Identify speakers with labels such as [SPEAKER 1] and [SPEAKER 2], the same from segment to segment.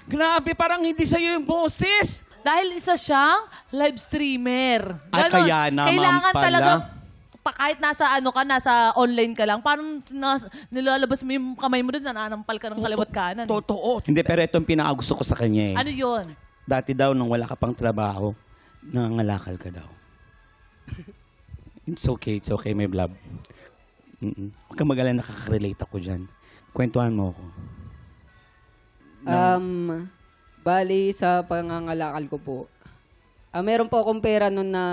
[SPEAKER 1] Grabe, parang hindi sa'yo yung boses.
[SPEAKER 2] Dahil isa siyang live streamer.
[SPEAKER 1] Ah, kaya naman
[SPEAKER 2] Kailangan
[SPEAKER 1] pala.
[SPEAKER 2] talaga, kahit nasa ano ka, nasa online ka lang, parang nilalabas mo yung kamay mo doon, nananampal ka ng kaliwat kanan.
[SPEAKER 1] Totoo. Hindi, pero ito yung pinakagusto ko sa kanya eh.
[SPEAKER 2] Ano yun?
[SPEAKER 1] Dati daw, nung wala ka pang trabaho, nangangalakal ka daw. It's okay, my love. Huwag kang mag-alala, nakaka-relate ako dyan. Kwentuhan mo ako.
[SPEAKER 3] Bali, sa pangangalakal ko po, meron po akong pera nun na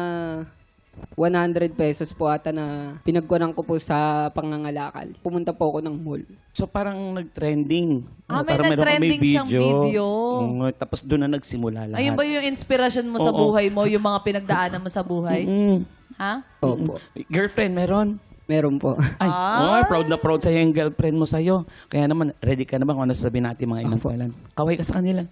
[SPEAKER 3] 100 pesos po ata na pinagkunan ko po sa pangangalakal. Pumunta po ako ng mall.
[SPEAKER 1] So parang nag-trending.
[SPEAKER 2] Ah, may
[SPEAKER 1] Parang meron kang
[SPEAKER 2] nag-trending siyang video.
[SPEAKER 1] Tapos doon na nagsimula lahat.
[SPEAKER 2] Ayun ba yung inspiration mo sa
[SPEAKER 1] Oo.
[SPEAKER 2] buhay mo, yung mga pinagdaanan mo sa buhay? Ha?
[SPEAKER 3] Opo.
[SPEAKER 1] Girlfriend, meron?
[SPEAKER 3] Meron po.
[SPEAKER 1] Ay, proud na proud sa'yo yung girlfriend mo sa'yo. Kaya naman, ready ka na ba kung ano sabihin natin mga inang palan? Kaway ka sa kanila.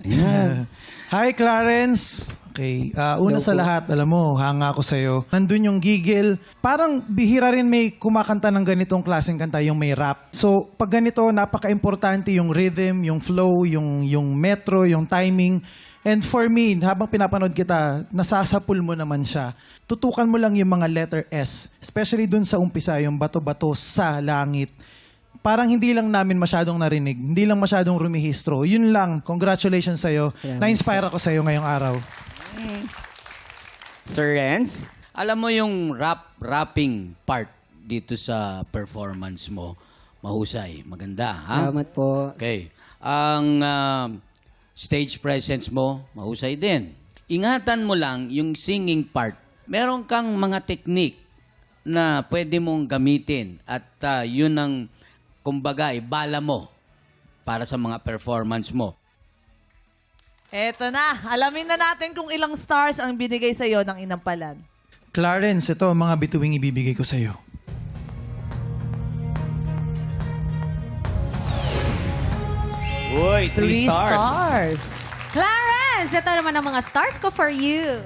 [SPEAKER 1] Ayan.
[SPEAKER 4] Hi, Clarence! Okay, una sa lahat, alam mo, hanga ako sa'yo. Nandun yung gigil. Parang bihira rin may kumakanta ng ganitong klaseng kanta, yung may rap. So, pag ganito, napaka-importante yung rhythm, yung flow, yung metro, yung timing. And for me, habang pinapanood kita, nasasapul mo naman siya. Tutukan mo lang yung mga letter S. Especially dun sa umpisa, yung bato-bato sa langit. Parang hindi lang namin masyadong narinig. Hindi lang masyadong rumihistro. Yun lang. Congratulations sa'yo. Na-inspire ako sa'yo ngayong araw.
[SPEAKER 1] Sir Renz?
[SPEAKER 5] Alam mo yung rapping part dito sa performance mo, mahusay, maganda, ha?
[SPEAKER 3] Salamat po.
[SPEAKER 5] Okay. Ang stage presence mo, mahusay din. Ingatan mo lang yung singing part. Meron kang mga technique na pwede mong gamitin at yun ang, kumbaga, bala mo para sa mga performance mo.
[SPEAKER 2] Eto na, alamin na natin kung ilang stars ang binigay sa'yo ng inampalan.
[SPEAKER 4] Clarence, ito ang mga bituing ibibigay ko sa'yo.
[SPEAKER 1] Uy, 3 stars.
[SPEAKER 2] stars.
[SPEAKER 6] Clarence, ito naman ang mga stars ko for you.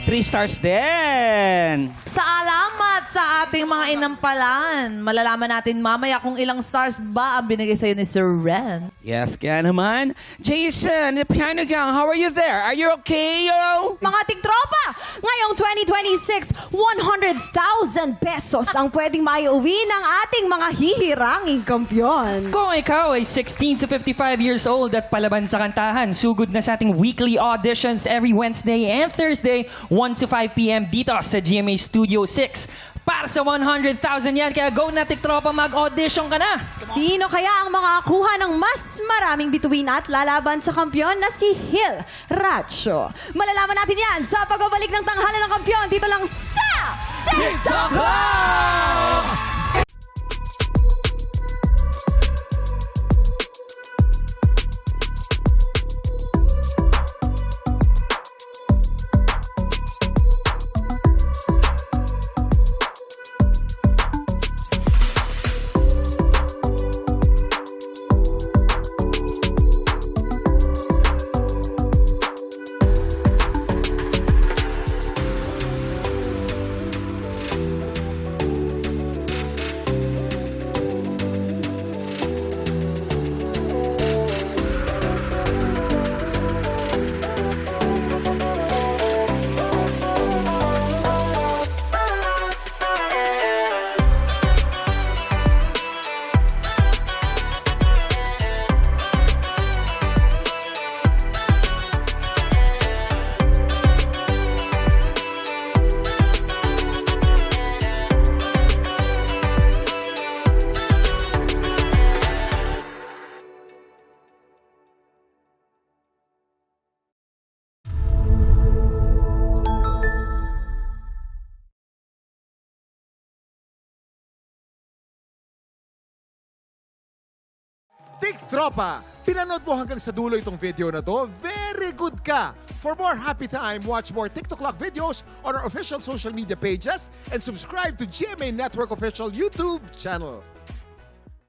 [SPEAKER 1] 3 stars din.
[SPEAKER 2] Salamat sa ating mga inampalan. Malalaman natin mamaya kung ilang stars ba ang binigay sa'yo ni Sir Ren.
[SPEAKER 1] Yes, kaya naman. Jason, the piano gang, how are you there? Are you okay, yo?
[SPEAKER 6] Mga tigtropa, ngayong 2026, 100,000 pesos ang pwedeng maiuwi ng ating mga hihiranging kampyon.
[SPEAKER 7] Kung ikaw ay 16 to 55 years old at palaban sa kantahan, sugod na sa ating weekly auditions every Wednesday and Thursday, 1 to 5 p.m. dito sa GMA Studio 6. Para sa 100,000 yan, kaya go na tiktropa, mag-audition ka na!
[SPEAKER 6] Sino kaya ang makakuha ng mas maraming bituin at lalaban sa kampyon na si Hill Racho? Malalaman natin yan sa pagbabalik ng tanghalan ng kampyon dito lang sa TikTok Club!
[SPEAKER 8] Tiktropa! Pinanood mo hanggang sa dulo itong video na to? Very good ka! For more happy time, watch more TikTok Clock videos on our official social media pages and subscribe to GMA Network official YouTube channel.